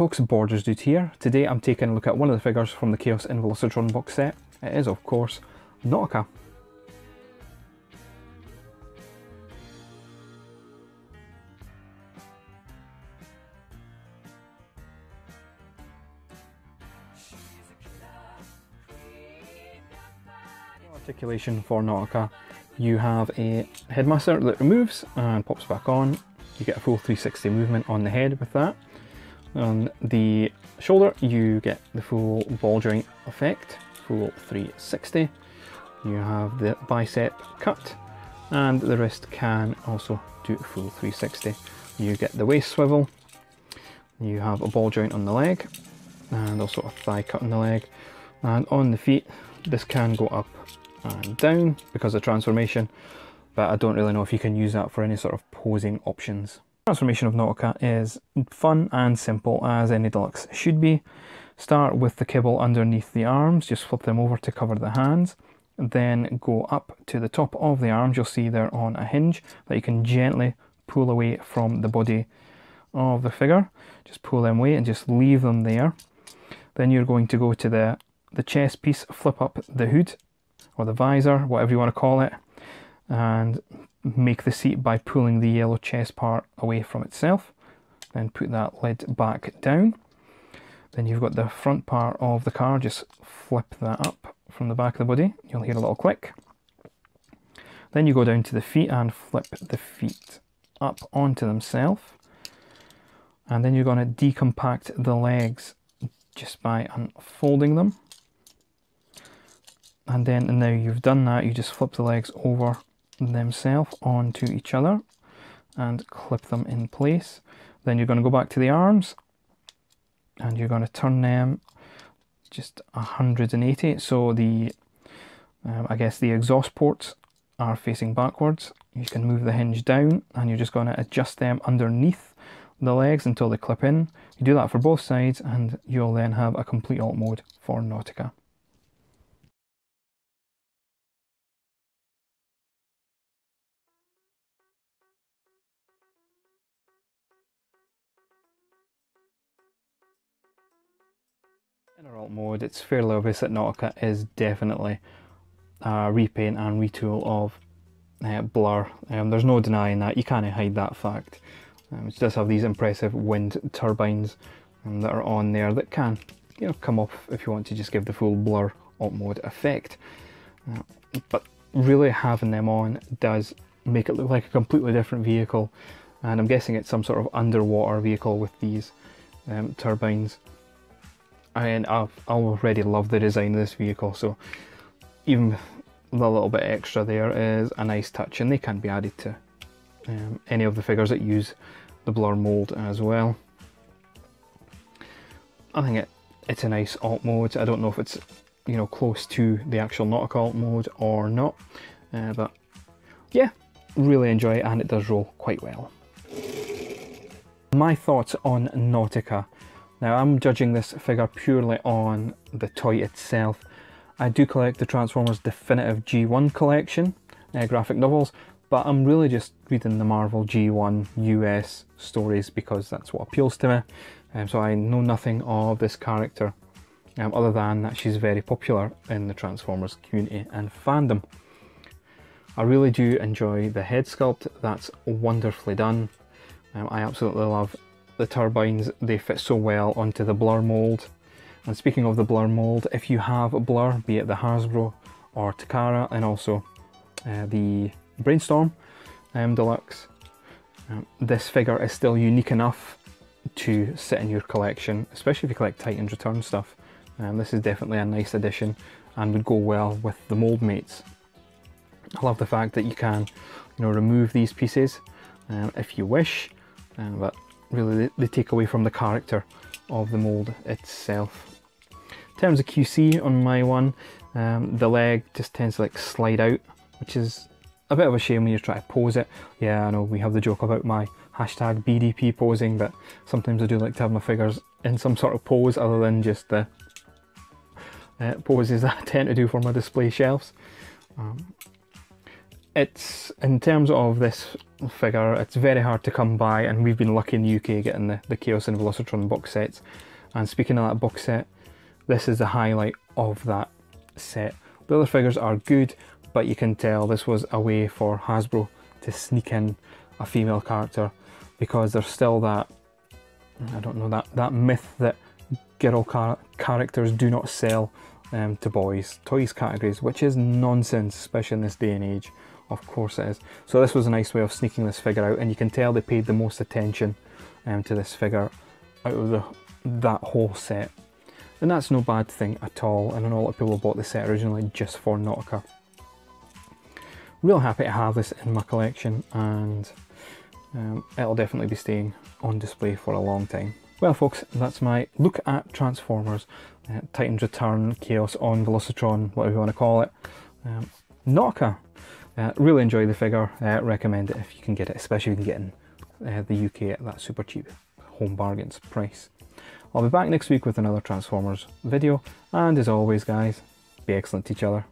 folks, Borders Dude here. Today I'm taking a look at one of the figures from the Chaos and Velocitron box set. It is, of course, Nautica. Articulation for Nautica. You have a headmaster that removes and pops back on. You get a full 360 movement on the head with that. On the shoulder you get the full ball joint effect, full 360. You have the bicep cut and the wrist can also do full 360. You get the waist swivel. You have a ball joint on the leg and also a thigh cut on the leg. And on the feet this can go up and down because of transformation, but I don't really know if you can use that for any sort of posing options. Transformation of Nautica is fun and simple as any Deluxe should be. Start with the kibble underneath the arms, just flip them over to cover the hands, then go up to the top of the arms. You'll see they're on a hinge that you can gently pull away from the body of the figure. Just pull them away and just leave them there. Then you're going to go to the chest piece, flip up the hood or the visor, whatever you want to call it, and make the seat by pulling the yellow chest part away from itself. Then put that lid back down. Then you've got the front part of the car, just flip that up from the back of the body. You'll hear a little click. Then you go down to the feet and flip the feet up onto themselves. And then you're going to decompact the legs just by unfolding them. And then now you've done that, you just flip the legs over themselves onto each other and clip them in place. Then you're going to go back to the arms and you're going to turn them just 180, so the I guess the exhaust ports are facing backwards. You can move the hinge down and you're just going to adjust them underneath the legs until they clip in. You do that for both sides and you'll then have a complete alt mode for Nautica. In our alt mode, it's fairly obvious that Nautica is definitely a repaint and retool of Blur. There's no denying that, you can't hide that fact. It does have these impressive wind turbines that are on there that can, you know, come off if you want to just give the full Blur alt mode effect. But really having them on does make it look like a completely different vehicle, and I'm guessing it's some sort of underwater vehicle with these turbines. And I already love the design of this vehicle, so even the little bit extra there is a nice touch, and they can be added to any of the figures that use the Blur mold as well. I think it's a nice alt mode. I don't know if it's, you know, close to the actual Nautica alt mode or not, but yeah, really enjoy it and it does roll quite well. My thoughts on Nautica. Now, I'm judging this figure purely on the toy itself. I do collect the Transformers Definitive G1 collection, graphic novels, but I'm really just reading the Marvel G1 US stories because that's what appeals to me. So I know nothing of this character, other than that she's very popular in the Transformers community and fandom. I really do enjoy the head sculpt, that's wonderfully done. I absolutely love the turbines, they fit so well onto the Blur mold. And speaking of the Blur mold, if you have a Blur, be it the Hasbro or Takara, and also the Brainstorm Deluxe, this figure is still unique enough to sit in your collection, especially if you collect Titan's Return stuff. This is definitely a nice addition and would go well with the mold mates. I love the fact that you can, you know, remove these pieces if you wish, but really they take away from the character of the mold itself. In terms of QC on my one, the leg just tends to like slide out, which is a bit of a shame when you try to pose it. Yeah, I know we have the joke about my hashtag BDP posing, but sometimes I do like to have my figures in some sort of pose other than just the poses that I tend to do for my display shelves. it's, in terms of this figure, it's very hard to come by, and we've been lucky in the UK getting the Chaos and Velocitron box sets. And speaking of that box set, this is the highlight of that set. The other figures are good, but you can tell this was a way for Hasbro to sneak in a female character, because there's still that, I don't know, that myth that girl characters do not sell to boys toys categories, which is nonsense, especially in this day and age. Of course it is. So this was a nice way of sneaking this figure out, and you can tell they paid the most attention to this figure out of that whole set. And that's no bad thing at all, and I know a lot of people bought the set originally just for Nautica. Real happy to have this in my collection, and it'll definitely be staying on display for a long time. Well folks, that's my look at Transformers, Titan's Return, Chaos on Velocitron, whatever you want to call it. Nautica. Really enjoy the figure, recommend it if you can get it, especially if you can get in the UK at that super cheap home bargains price. I'll be back next week with another Transformers video, and as always guys, be excellent to each other.